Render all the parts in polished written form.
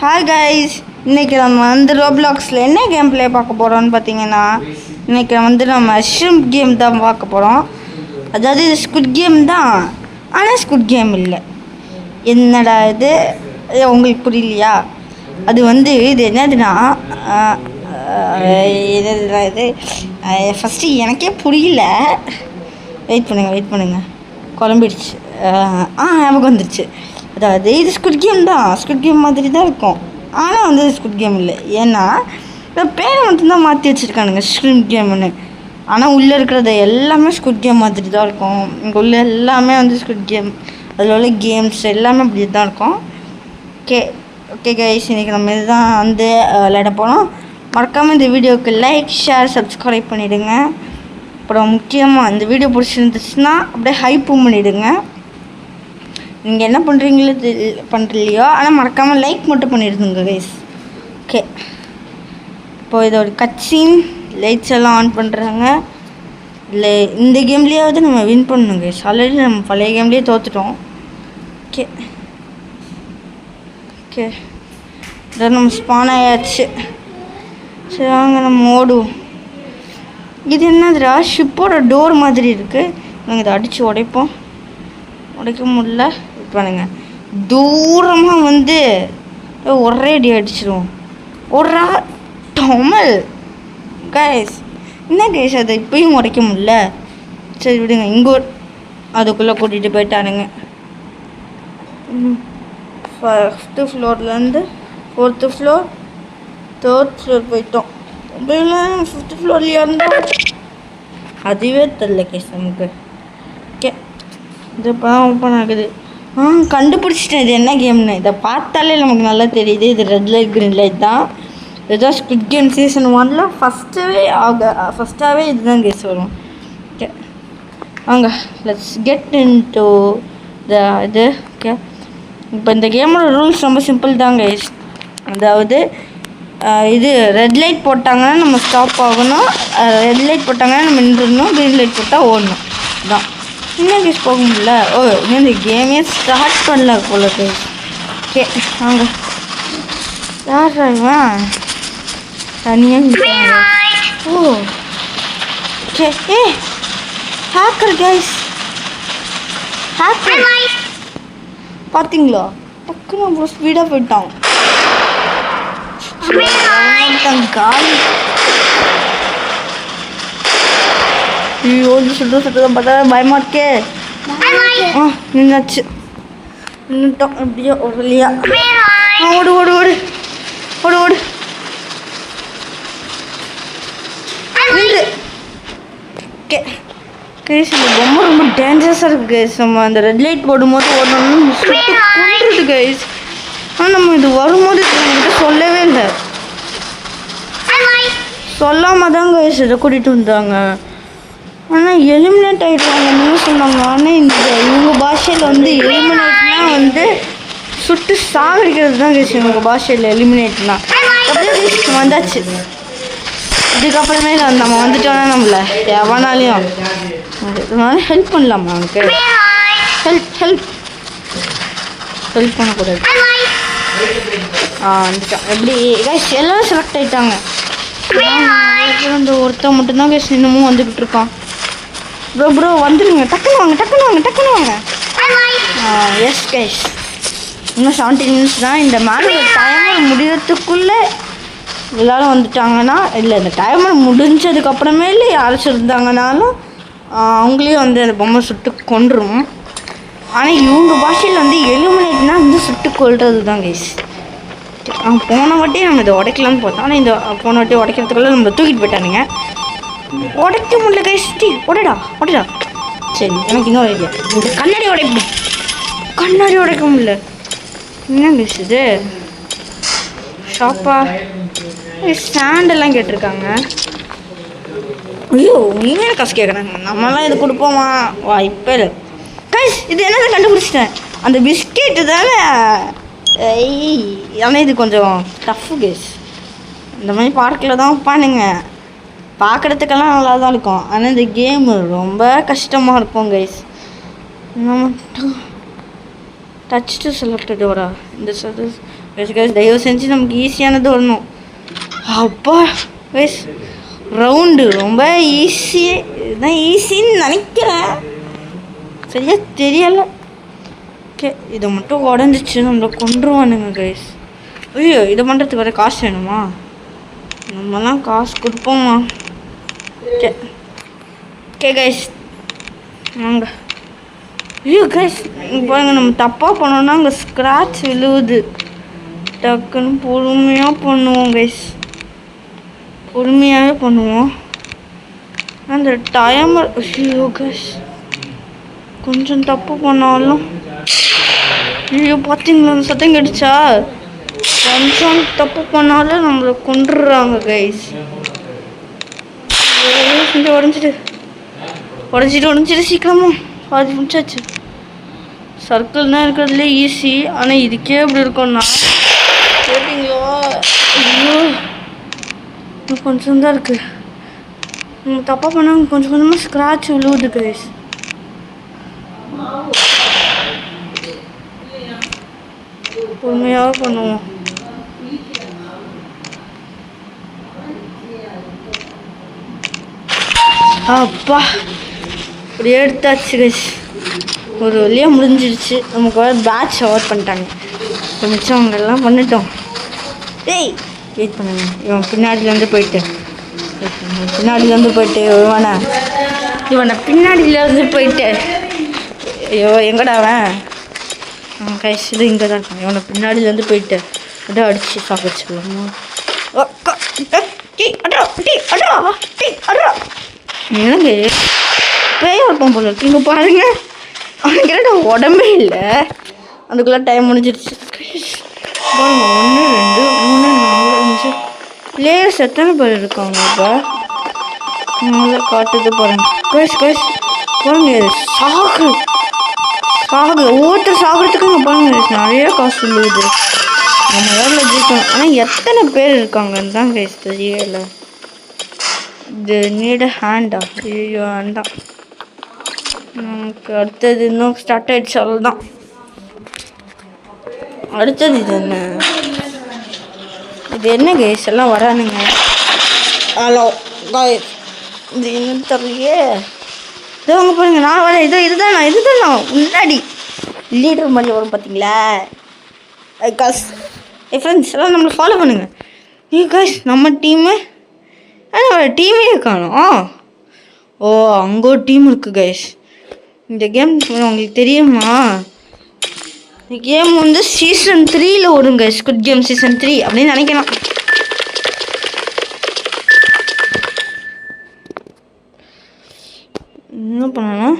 Hi guys, இன்றைக்கி நம்ம வந்து ரோப்ளாக்ஸில் என்ன கேம் ப்ளே பார்க்க போகிறோம்னு பார்த்தீங்கன்னா, இன்றைக்கி வந்து நம்ம ஷ்ரிம்ப் கேம் தான் பார்க்க போகிறோம். அதாவது இது ஸ்குட் கேம் தான், ஆனால் ஸ்குட் கேம் இல்லை. என்னடா இது உங்களுக்கு புரியலையா? அது வந்து இது என்னதுன்னா என்னதுடா இது ஃபஸ்ட்டு எனக்கே புரியல. வெயிட் பண்ணுங்கள் குழம்பிடுச்சு. ஞாபகம் வந்துடுச்சு. அதாவது இது ஸ்குட் கேம் தான், ஸ்குட் கேம் மாதிரி தான் இருக்கும், ஆனால் வந்து ஸ்குட் கேம் இல்லை. ஏன்னா பேரை மட்டும்தான் மாற்றி வச்சுருக்கானுங்க ஷ்ரிம்ப் கேம்னு. ஆனால் உள்ளே இருக்கிறது எல்லாமே ஸ்குட் கேம் மாதிரி தான் இருக்கும். இங்கே உள்ள எல்லாமே வந்து ஸ்குட் கேம், அதில் உள்ள கேம்ஸ் எல்லாமே அப்படி தான் இருக்கும். ஓகே கைஸ், இன்றைக்கி நம்ம இதுதான் வந்து விளையாட போகிறோம். மறக்காமல் இந்த வீடியோவுக்கு லைக், ஷேர், சப்ஸ்கிரைப் பண்ணிவிடுங்க. அப்புறம் முக்கியமாக இந்த வீடியோ பிடிச்சிருந்துச்சுன்னா அப்படியே ஹைப்பும் பண்ணிவிடுங்க. நீங்கள் என்ன பண்ணுறீங்களோ ஆனால் மறக்காமல் லைக் மட்டும் பண்ணிடுங்க கைஸ். ஓகே, இப்போது இதோட கட்சின் லைட்ஸ் எல்லாம் ஆன் பண்ணுறாங்க. இல்லை இந்த கேம்லேயாவது நம்ம வின் பண்ணணும் கைஸ். ஆல்ரெடி நம்ம பழைய கேம்லேயே தோற்றுட்டோம். ஓகே இதை நம்ம ஸ்பான் ஆயாச்சு. சரி வாங்க நம்ம ஓடுவோம். இது என்னதுடா, ஷிப்போட டோர் மாதிரி இருக்குது. நாங்கள் இதை அடித்து உடைக்க முடியல. பண்ணுங்க தூரமாக வந்து ஒரே அடி அடிச்சிடுவோம். ஒரு டொமல் கைஸ், என்ன கைஸ் அதை இப்பயும் உடைக்க முடியல. சரி விடுங்க, இங்கே அதுக்குள்ளே கூட்டிகிட்டு போயிட்டானுங்க. 5th ஃப்ளோர்லேருந்து 4th floor 3rd floor போயிட்டோம். 5th ஃப்ளோர்லேயே இருந்தோம், அதுவே தெரில கேஸ் நமக்கு. ஓகே, இது இப்போ ஓப்பன் ஆகுது. கண்டுபிடிச்சிட்டேன் இது என்ன கேம்னு. இதை பார்த்தாலே நமக்கு நல்லா தெரியுது. இது ரெட் லைட் க்ரீன் லைட் தான். இதுதான் ஸ்குட் கேம் சீசன் 1ல் ஃபஸ்ட்டாகவே இதுதான் கேஸ் வரும். ஓகே வாங்க, லெட்ஸ் கெட் இன்டு இது. ஓகே, இப்போ இந்த கேமோட ரூல்ஸ் ரொம்ப சிம்பிள் தான் கைஸ். அதாவது இது ரெட் லைட் போட்டாங்கன்னா நம்ம ஸ்டாப் ஆகணும், ரெட் லைட் போட்டாங்கன்னா நம்ம நின்றுடணும், க்ரீன் லைட் போட்டால் ஓடணும். இதுதான். இன்னும் கேஸ் போக முடியல. இன்னும் இந்த கேமே ஸ்டார்ட் பண்ணல போல கைஸ். ஓகே வாங்க, யார் இவன் தனியாக? ஓகே ஹேக்கர் கைஸ், ஹேக்கர் பார்த்தீங்களா? டக்குன்னு அவ்வளோ ஸ்பீடாக போயிட்டான். காலி சுட்டு பார்த்தா பயமா இருக்கே. நின்னாச்சு, நின்றுட்டோம் எப்படியோ ஒரு வழியா. ஓடு ஓடு ஓடு ஓடு ஓடு நின்று. ஓகே கைஸ், இந்த பொம்மை ரொம்ப டேஞ்சரஸாக இருக்குது கைஸ். நம்ம அந்த ரெட் லைட் போடும்போது ஓடணும்னு கொண்டுருது கைஸ். ஆனால் நம்ம இது வரும்போது நம்மகிட்ட சொல்லவே இல்லை. சொல்லாமல் தான் கைஸ் இதை கூட்டிகிட்டு வந்தாங்க. ஆனால் எலிமினேட் ஆகிடுவாங்கன்னு சொன்னாங்க. ஆனால் இந்த இவங்க பாஷையில் வந்து எலிமினேட்னா வந்து சுட்டு சாகடிக்கிறது தான் கைஸ் இவங்க பாஷையில் எலிமினேட்னா. அப்படியே வந்தாச்சு. இதுக்கப்புறமே நம்ம வந்துட்டோன்னா நம்மள எவனாலையும் இதனால ஹெல்ப் பண்ணலாமா? அவனுக்கு ஹெல்ப் பண்ணக்கூடாது. வந்துட்டோம். எப்படி கைஸ் எல்லோரும் செலக்ட் ஆகிட்டாங்க. இந்த ஒருத்தன் மட்டும்தான் கைஸ் இன்னமும் வந்துக்கிட்டு இருக்கான். ப்ரோ வந்துடுங்க, டக்குன்னு வாங்க. எஸ் கைஸ், இன்னும் 17 minutes தான். இந்த மேலே டைமர் முடியறதுக்குள்ளே எல்லாரும் வந்துட்டாங்கன்னா, இல்லை இந்த டைமர் முடிஞ்சதுக்கப்புறமே இல்லை யாராச்சும் இருந்தாங்கனாலும் அவங்களையும் வந்து அந்த பொம்மை சுட்டு கொன்றும். ஆனால் இவங்க பாஷையில் வந்து எலிமினேட்னா வந்து சுட்டு கொள்வது தான் கைஸ். போன வாட்டி நம்ம இதை உடைக்கலான்னு பார்த்தோம். ஆனால் இந்த போன வாட்டி உடைக்கிறதுக்குள்ள நம்ம தூக்கிட்டு போயிட்டானுங்க. உடைக்க முடியல கைஸ். உடைடா. சரி, எனக்கு இன்னொரு ஐடியா. இந்த கண்ணாடி உடைக்க முடியல. என்ன கைஸ் இது ஷாப்பா? ஸ்டாண்டெல்லாம் கேட்டிருக்காங்க. ஐயோ, உண்மையான காசு கேட்குறாங்க. நம்மளாம் இது கொடுப்போமா? வாய்ப்பே இல்லை கைஸ். இது என்னது கண்டுபிடிச்சிட்டேன், அந்த பிஸ்கெட்டு தானே. ஆனால் இது கொஞ்சம் டஃப்பு கைஸ். இந்த மாதிரி பார்க்கில் தான் வைப்பானுங்க. பார்க்குறதுக்கெல்லாம் நல்லா தான் இருக்கும், ஆனால் இந்த கேமு ரொம்ப கஷ்டமாக இருக்கும் கைஸ். நம்ம டச் டு செலக்ட் டோரா இந்த கைஸ் தயவு செஞ்சு நமக்கு ஈஸியானது வரணும். அப்பா கைஸ் ரவுண்டு ரொம்ப ஈஸி, இதுதான் ஈஸின்னு நினைக்கிறேன், சரியா தெரியலை. ஓகே இதை மட்டும் உடஞ்சிச்சு நம்மளை கொண்டுருவானுங்க கைஸ். ஐயோ இதை பண்ணுறதுக்கு வர காசு வேணுமா? நம்மலாம் காசு கொடுப்போம்மா. ஓகே ஓகே கைஸ் வாங்க. ஐயோ கைஸ் பாருங்க, நம்ம தப்பாக பண்ணோன்னா அங்கே ஸ்க்ராட்ச் விழுவுது. டக்குன்னு பொறுமையாக பண்ணுவோம் கைஸ், பொறுமையாகவே பண்ணுவோம். அந்த டைமர் ஐயோ கைஸ் கொஞ்சம் தப்பு பண்ணாலும், ஐயோ பார்த்தீங்களா அந்த சத்தம் கிடைச்சா, கொஞ்சம் தப்பு பண்ணாலும் நம்மளை கொண்டுடுறாங்க கைஸ். உடஞ்சிட்டு சீக்கிரமா பாதி முடிச்சாச்சு. சர்க்கிள்னா இருக்கிறதுலே ஈஸி, ஆனால் இதுக்கே எப்படி இருக்கும்னா கேட்டிங்களா, ஐயோ இன்னும் கொஞ்சம் தான் இருக்குது. நம்ம தப்பாக பண்ணால் கொஞ்சம் கொஞ்சமாக ஸ்க்ராட்ச் விழுவுது கைஸ். பொறுமையாக பண்ணுவோம். அப்பா இப்படி எடுத்தாச்சு கைஸ், ஒரு வழியாக முடிஞ்சிடுச்சு. நமக்கு வர பேட்ச் அவார்ட் பண்ணிட்டாங்க. இப்போ மிச்சம் அவங்கெல்லாம் பண்ணிட்டோம். டேய் வெயிட் பண்ணுங்க, இவன் பின்னாடியிலேருந்து போயிட்டு இவனை பின்னாடியிலேருந்து போயிட்டு ஐயோ எங்கடா அவன் கைஸ் இது இங்கே தான் இருக்கான். இவனை பின்னாடியிலேருந்து போயிட்டு அப்படியே அடித்து சாப்பிடுச்சுக்கலாமா? எனக்கு பேய் இருப்பான் போல இருக்கு. இங்கே பாருங்க, அவனுக்கு உடம்பே இல்லை, அதுக்குள்ளே டைம் முடிஞ்சிருச்சு. பாருங்க 1 2 3 4 5 பிளேயர்ஸ் எத்தனை பேர் இருக்காங்க இப்போ நல்லா காட்டுது பாருங்க. கைஸ் பாருங்க, ஒவ்வொருத்தர் சாகிறதுக்கு இங்கே பாருங்க நிறைய காசு உள்ளது. நம்ம வேறு ஜெயிக்கணும், ஆனால் எத்தனை பேர் இருக்காங்கன்னு தான் கைஸ் தெரியல. இது நீட ஹேண்டா, ஐயோ வேண்டாம். நமக்கு அடுத்தது இன்னும் ஸ்டார்ட் ஆகிடுச்சு, அவ்வளோதான். அடுத்தது இது என்ன கைஸ் எல்லாம் வரானுங்க. ஹலோ கைஸ், இது என்னன்னு தெரியலையே. இதோ அங்கே பாருங்க, நான் வரேன். இதுதான் முன்னாடி லீடர் மாதிரி வரும் பார்த்தீங்களா காஸ். ஃப்ரெண்ட்ஸ் எல்லாம் நம்மளை ஃபாலோ பண்ணுங்கள். காஸ் நம்ம டீமு டீமே காணும். ஓ அங்கே ஒரு டீம் இருக்குது கைஸ். இந்த கேம் உங்களுக்கு தெரியுமா? இந்த கேம் வந்து சீசன் 3ல் வரும் கைஸ். ஸ்குவிட் கேம் சீசன் 3 அப்படின்னு நினைக்கலாம். என்ன பண்ணணும்,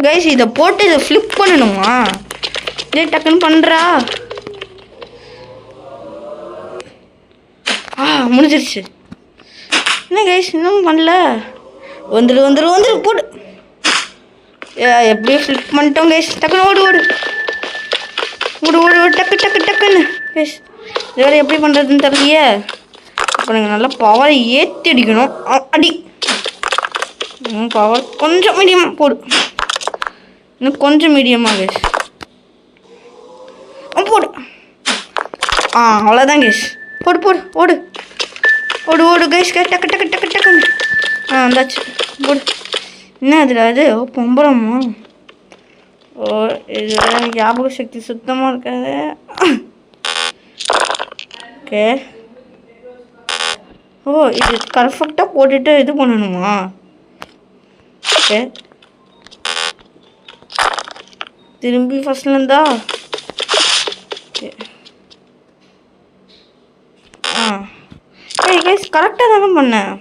கைஸ் இதை போட்டு இதை ஃப்ளிப் பண்ணணுமா? இதே டக்குன்னு பண்ணுறா. முடிஞ்சிருச்சு. என்ன கைஸ் இன்னும் பண்ணல? வந்துடு போடு. எப்படியோ ஃப்ளிப் பண்ணிட்டோம் கைஸ். டக்குன்னு ஓடு டக்குன்னு கைஸ். இது வேறு எப்படி பண்ணுறதுன்னு தெரியலையே. அப்போ நீங்கள் நல்லா பவரை ஏற்றி அடிக்கணும். அடி பவர் கொஞ்சம் மீடியமாக போடு, இன்னும் கொஞ்சம் மீடியமாக கைஸ் போடு. அவ்வளோதான் கைஸ். போடு கைஸ். டக்குன்னு வந்தாச்சு. போடு. என்ன அதில் அது பொம்பளமா? ஓ இது ஞாபக சக்தி சுத்தமாக இருக்காது. ஓகே ஓ இது பர்ஃபெக்டாக போட்டுட்டு இது பண்ணணுமா? ஓகே திரும்பி ஃபஸ்ட்லேருந்தா? ஓகே கைஸ் கரெக்டாக தானே பண்ணேன்.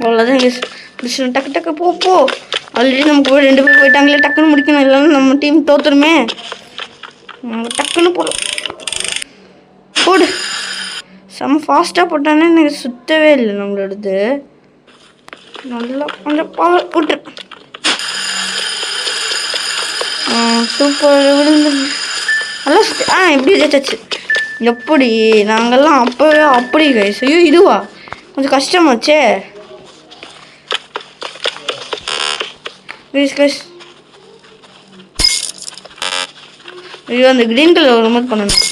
அவ்வளோதான் கைஸ். டக்கு போ. ஆல்ரெடி நமக்கு 2 பேர் போயிட்டாங்களே, டக்குன்னு முடிக்கணும், இல்லைன்னா நம்ம டீம் தோற்றுருமே. டக்குன்னு போடு. செம்ம ஃபாஸ்ட்டாக போட்டானே, எனக்கு சுத்தவே இல்லை நம்மளோடது. நல்லா கொஞ்சம் பவர் விட்டுரு. சூப்பர் விழுந்து நல்லா எப்படி ஜெயிச்சாச்சு. எப்படி நாங்கள்லாம் அப்போவே அப்படி கைஸ். ஐயோ இதுவா கொஞ்சம் கஷ்டமாச்சே கைஸ் கைஸ். ஐயோ அந்த கிரீன் கலர் ஒரு மாதிரி பண்ணணும்.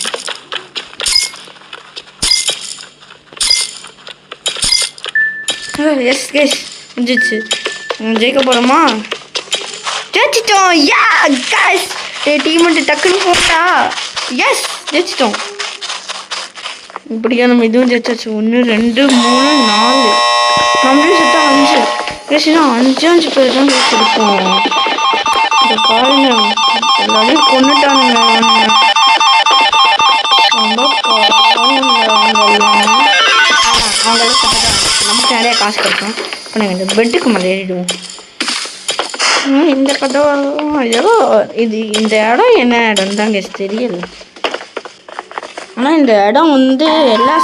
எஸ் கைஸ் முடிஞ்சிச்சு. ஜெயிக்க போகிறோமா? ஜெயிச்சிட்டோம். யா கைஸ் டீம் மட்டும் டக்குன்னு போட்டா எஸ் ஜெயிச்சிட்டோம். இப்படியா நம்ம இதுவும் ஜெயிச்சாச்சு. 1 2 3 4 நம்மளும் சுத்தம் 5 பேசினா 5 பேர் தான் பேசியிருக்கோம். இந்த பாருங்க எல்லாரையும் கொண்டுட்டானுங்க. ரொம்ப நமக்கு நிறைய காசு கிடைக்கும். இப்போ நாங்கள் இந்த பெட்டுக்கு மேலே ஏறிடுவோம். இந்த கதவை ஏதோ இந்த இடம் என்ன இடம் தான் கைஸ் தெரியல. ஆனால் இந்த இடம் வந்து எல்லா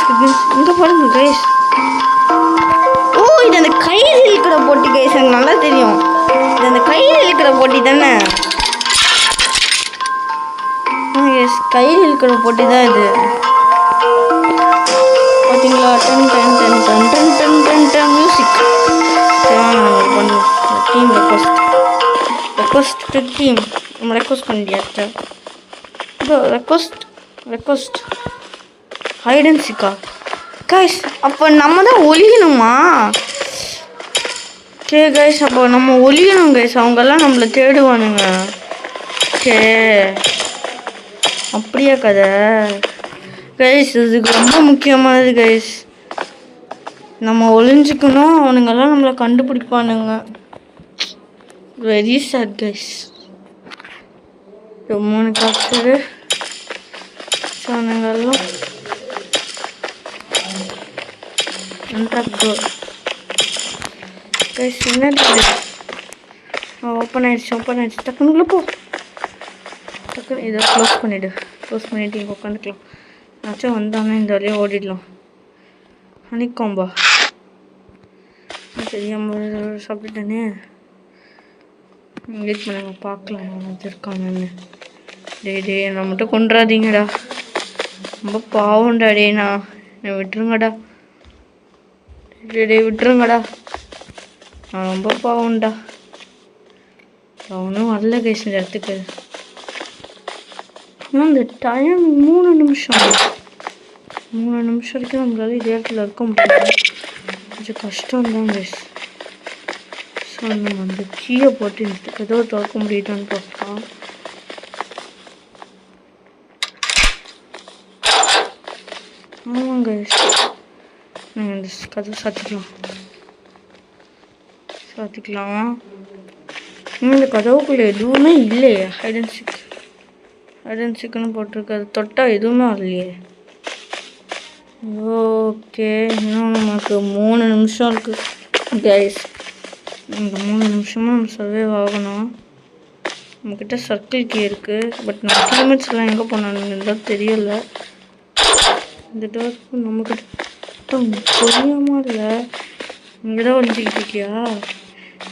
இங்கே பாருங்க கைஸ். ஓ இது அந்த கயிறு இழுக்கிற போட்டி கைஸ். எனக்கு நல்லா தெரியும். இது அந்த கயிறு இழுக்கிற போட்டி தானே. எஸ் கயிறு இழுக்கிற போட்டி தான் இது. பார்த்தீங்களா? Done done done done done done done done music. பண்ணுவோம் டீம் ரெக்வஸ்ட் டு டீம். நம்ம ரெக்வஸ்ட் பண்ணியாச்சா? இப்போ ரெக்வஸ்ட் ஹைட் அண்ட் சீக்கா கைஸ். அப்போ நம்ம தான் ஒழியணுமா? சே கைஸ் அப்போ நம்ம ஒழியணும் கைஸ். அவங்கெல்லாம் நம்மளை தேடுவானுங்க. சே அப்படியா கதை கைஸ்? இதுக்கு ரொம்ப முக்கியமானது கைஸ். நம்ம ஒளிஞ்சிக்கணும். அவனுங்கெல்லாம் நம்மளை கண்டுபிடிப்பானுங்க. Very sad guys. 3 காப்சரு அவனுங்கெல்லாம் கைஸ். என்னது ஓப்பன் ஆயிடுச்சு. டக்குனுக்குள்ள போ. டக்குன்னு இதை க்ளோஸ் பண்ணிவிட்டு இங்கே உட்காந்துக்கலாம். ஆச்சும் வந்தானே இந்த வழியாக ஓடிடலாம். அன்னிக்கோம்பா தெரியாமல் சாப்பிட்டுட்டேனே. வெயிட் பண்ணுங்க பார்க்கலாம் அது இருக்காங்கன்னு. டே நான் மட்டும் கொண்டுறாதீங்கடா. ரொம்ப பாவம்டா டேண்ணா. விட்டுருங்கடா. விட்டுருங்கடா. நான் ரொம்ப பாவம்டா. அவனும் வரல கைஸ் இந்த இடத்துக்கு. ஆனால் இந்த டைம் 3 நிமிஷம் வரைக்கும் நம்மளால இதே இடத்துல இருக்க முடியாது. கொஞ்சம் கஷ்டம்தான் கைஸ். ஸோ நம்ம அந்த கீயை போட்டு இந்த கதவை திறக்க முடியுதான்னு பார்க்கலாம். ஆமாங்க நாங்கள் இந்த கதவை சாத்திக்கலாம். இந்த கதவுக்குள்ளே எதுவுமே இல்லையே. ஹைட் அண்ட் சீக்குன்னு போட்டிருக்கு. அது தொட்டால் எதுவுமே வரலையே. ஓகே இன்னும் நமக்கு 3 நிமிஷம் இருக்குது கைஸ். இந்த 3 நிமிஷமும் நம்ம சர்வைவ் ஆகணும். நம்மக்கிட்ட சர்க்கிள் கீ இருக்குது. பட் நம்ம கிலோமீட்டர்ஸ்லாம் எங்கே போனானுன்னு தான் தெரியலை. இந்த டோருக்கு நம்மக்கிட்ட புரியாமல் இல்லை. இங்கே தான் ஒழிஞ்சிக்கிட்டு இருக்கியா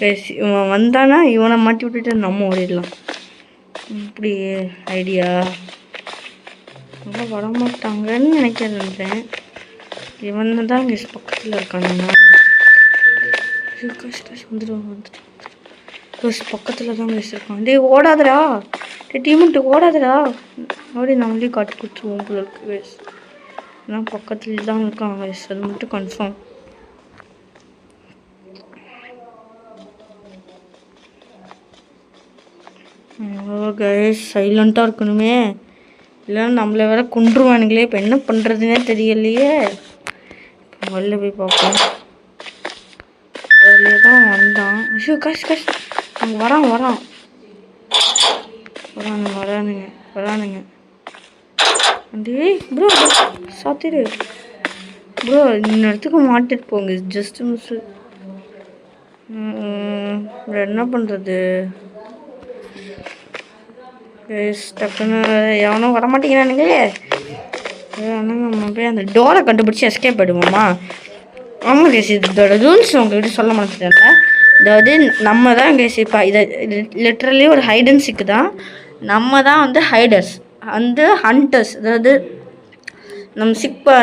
கைஸ்? இவன் வந்தானா இவனை மாட்டி விட்டுட்டு நம்ம ஓடிடலாம். இப்படி ஐடியா நல்லா வரமாட்டாங்கன்னு நினைக்கிறேன். இவன் தான் இங்கே பக்கத்தில் இருக்கானுங்க. வந்துடும் பக்கத்தில் தான் பேசியிருக்கான். டே ஓடாதடா. டீமெண்ட்டு ஓடாதடா. அப்படி நம்மளே காட்டி கொடுத்துருவோம் போல இருக்கு வேஸ். ஏன்னா பக்கத்தில் தான் இருக்காங்க வேஸ். அது மட்டும் கன்ஃபார்ம். கைஸ் சைலண்ட்டாக இருக்கணுமே, இல்லைன்னா நம்மளை வேற கொண்டுருவானுங்களே. இப்போ என்ன பண்ணுறதுனே தெரியலையே. இப்போ வெளில போய் பார்ப்போம். வெளியே தான் வந்தான். ஐயோ காஷ் அங்கே வரானுங்க. டே ப்ரோ சாத்திரு ப்ரோ. இந்த இடத்துக்கு மாட்டிட்டு போங்க. Just miss. என்ன பண்ணுறது டக்குன்னு எவனும் வரமாட்டேங்கிறானுங்களே. நம்ம போய் அந்த டோரை கண்டுபிடிச்சி எஸ்கேப் ஆகிடுவோமா? ஆமாம் கேஸ் இதோட ரூல்ஸ் உங்கள்கிட்ட சொல்ல மாட்டேன்ல. அதாவது நம்ம தான் கைஸ் இப்போ இதை லிட்ரலி ஒரு ஹைட் அண்ட் சீக்கு தான். நம்ம தான் வந்து ஹைடர்ஸ், வந்து ஹண்டர்ஸ். அதாவது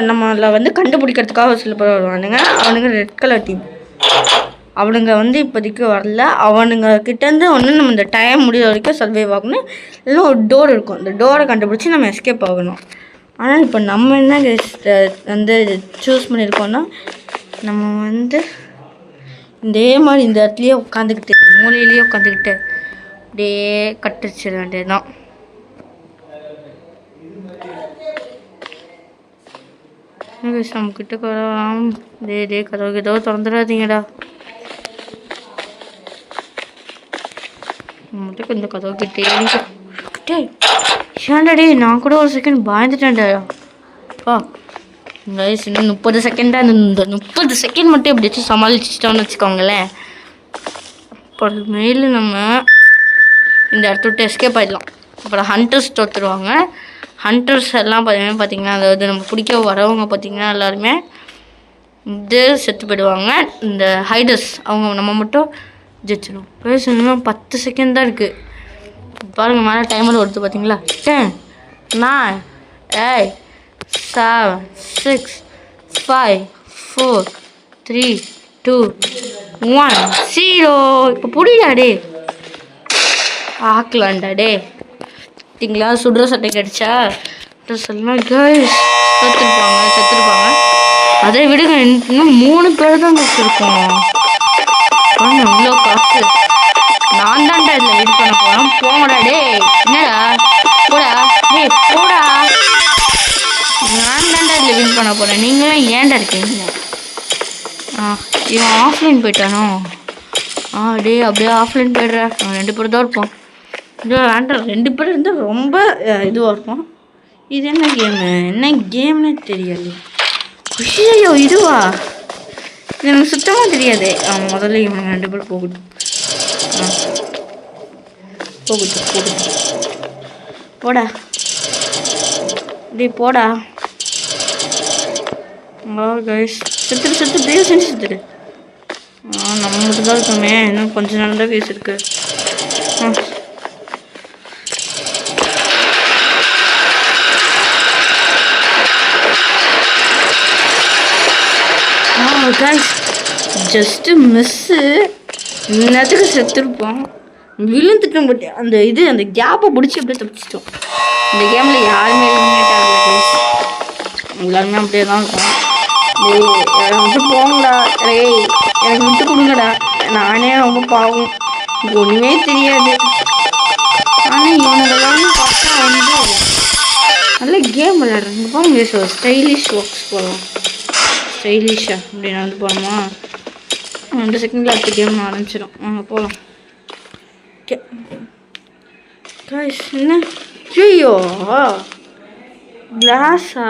நம்மளை வந்து கண்டுபிடிக்கிறதுக்காக சில பேர் வருவானுங்க. அவனுங்க ரெட் கலர் டீம். அவனுங்க வந்து இப்போதைக்கு வரல. அவனுங்க கிட்டேருந்து ஒன்று நம்ம இந்த டைம் முடிகிற வரைக்கும் சர்வைவ் ஆகணும். இல்லை ஒரு டோர் இருக்கும், அந்த டோரை கண்டுபிடிச்சி நம்ம எஸ்கேப் ஆகணும். ஆனால் இப்போ நம்ம என்ன வந்து சூஸ் பண்ணியிருக்கோன்னா, நம்ம வந்து இதே மாதிரி இந்த இடத்துலையே உட்காந்துக்கிட்டு மூலையிலேயே உட்காந்துக்கிட்டு அப்படியே கட்டுச்சிட வேண்டியதுதான். நம்மக்கிட்ட கதவலாம் டே கதவுக்கு ஏதோ திறந்துடாதீங்கடா. மட்டும் இந்த கதவுக்கிட்டே ஏன்டா டே, நான் கூட ஒரு செகண்ட் பயந்துட்டேன்டா. கைஸ் இன்னும் 30 செகண்டாக இந்த 30 செகண்ட் மட்டும் எப்படியாச்சும் சமாளிச்சிட்டோன்னு வச்சுக்கோங்களேன். அப்புறமேலு நம்ம இந்த இடத்த விட்டு எஸ்கேப் ஆகிடலாம். அப்புறம் ஹண்டர்ஸ் தோற்றுருவாங்க. ஹண்டர்ஸ் எல்லாம் பார்த்தீங்கன்னா அதாவது நம்ம பிடிக்க வரவங்க பார்த்திங்கன்னா எல்லாருமே இது செத்து போயிடுவாங்க. இந்த ஹைடர்ஸ் அவங்க நம்ம மட்டும் ஜெயிச்சிடும். கைஸ் இன்னும் 10 செகண்ட் தான் இருக்குது. பாருங்கள் மேலே டைமர் வருது பார்த்தீங்களா. 10 9 8 7 6 5 4 3 2 1 0. இப்போ புரியல டே, ஆக்கலாண்டா டே. பார்த்தீங்களா சுடுற சட்டை கிடச்சா சொல்லலாம். கைஸ் செத்துருப்பாங்க. அதை விடுங்க, இன்னும் 3 பேர் தான் வச்சுருக்கோம். இவ்வளோ காசு. நான் தான்டா இதில் வெயிட் பண்ண போகிறேன். போங்கடா டே. என்னடா போடா டே போடா. நான் தான்டா இதில் வின் பண்ண போகிறேன். நீங்களும் ஏன்டா இருக்கீங்க? இவன் ஆஃப்லைன் போயிட்டானோ? டே அப்படியே ஆஃப்லைன் போய்ட்றா. அவன் 2 பேர் தான் இருப்போம். இது வேண்டாம், 2 பேர் வந்து ரொம்ப இதுவாக இருப்போம். இது என்ன கேம்னு தெரியாது. ஐயோ இதுவா? இது எனக்கு சுத்தமாக தெரியாது. முதல்ல இவனுங்க 2 பேர் போகட்டும். போடா டே போடா. கைஸ் செத்துரு தயவு செஞ்சு செத்துரு. நம்ம மட்டும் தான் இருக்கோமே, இன்னும் கொஞ்ச நாள் தான் கேஸ் இருக்கு. Guys just miss. இன்னத்துக்கு செத்துருப்போம். விழுந்துட்டோம். பட் அந்த கேப்பை பிடிச்சி அப்படியே தப்பிச்சிட்டோம். இந்த கேமில் யாருமே எலிமினேட் ஆகல கைஸ். எல்லாருமே அப்படியே தான் இருக்கும். எனக்கு விட்டு போங்கடா. எனக்கு விட்டு கொடுங்கடா. நானே ரொம்ப பாவம், ஒன்றுமே தெரியாது. ஆனால் இவனெல்லாம் பார்த்தா வந்து நல்ல கேம் விளையாடுறாங்க. போங்க ஸ்டைலிஷ் ஒர்க்ஸ் போகலாம். ஸ்டைலிஷா அப்படி நடந்து போகணுமா? 2 செகண்டில் அடுத்த கேம் ஆரம்பிச்சிடும். போகலாம். ஓகே கைஸ் என்ன ஐயோ கிளாஸா?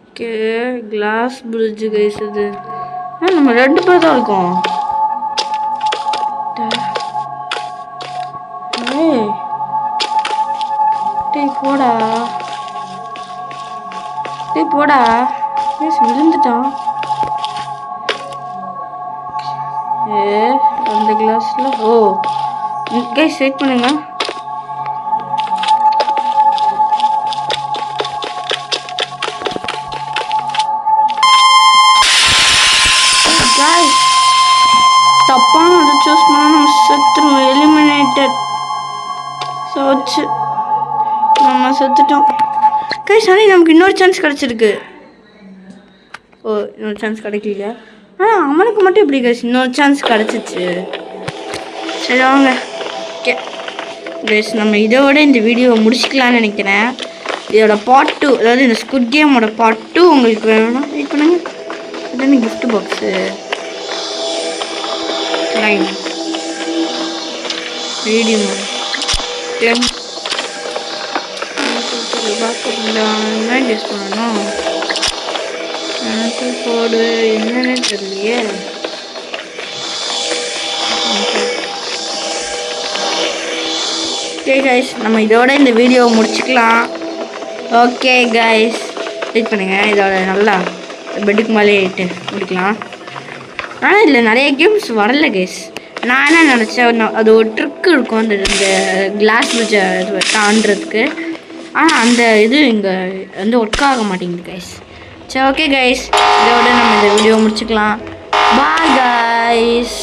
Okay glass bridge guys. இது நம்ம 2 பேர் தான் இருக்கோம். போடா விழுந்துட்டான். அந்த கிளாஸ்ல கைஸ் வெயிட் பண்ணுங்க. தப்பான அதை சூஸ் பண்ணா நம்ம செத்துருவோம். எலிமினேட்டட். நம்ம செத்துட்டோம் கைஸ். ஆனால் நமக்கு இன்னொரு சான்ஸ் கிடச்சிருக்கு. இன்னொரு சான்ஸ் கிடைக்கல. அவனுக்கு மட்டும் எப்படி கைஸ் இன்னொரு சான்ஸ் கிடச்சிச்சு? சரி வாங்க. ஓகே கைஸ் நம்ம இதோட இந்த வீடியோவை முடிச்சிக்கலான்னு நினைக்கிறேன். இதோட பார்ட் 2, அதாவது இந்த ஸ்குட் கேமோட பார்ட் 2 உங்களுக்கு வேணும்னா வெயிட் பண்ணுங்க. இதுன்னு கிஃப்ட் பாக்ஸு லைன் வீடியோ என்ன கெஸ் பண்ணணும். எனக்கு கோடு என்னன்னு தெரியலையே. ஓகே கைஸ் நம்ம இதோட இந்த வீடியோவை முடிச்சுக்கலாம். ஓகே கைஸ் வெயிட் பண்ணுங்க. இதோட நல்லா பெட்டுக்கு மேலே ஏறிட்டு முடிக்கலாம். ஆனால் இதில் நிறைய கேம்ஸ் வரல கைஸ். நான் என்ன நினச்சேன், அது ஒரு ட்ரிக் இருக்கும் அந்த இந்த கிளாஸ் பிரிட்ஜை தாண்டுறதுக்கு. ஆனால் அந்த இது இங்கே வந்து ஒர்க் ஆக மாட்டேங்குது கைஸ். சரி ஓகே கைஸ், இதோட நம்ம இந்த வீடியோ முடிச்சுக்கலாம். Bye guys.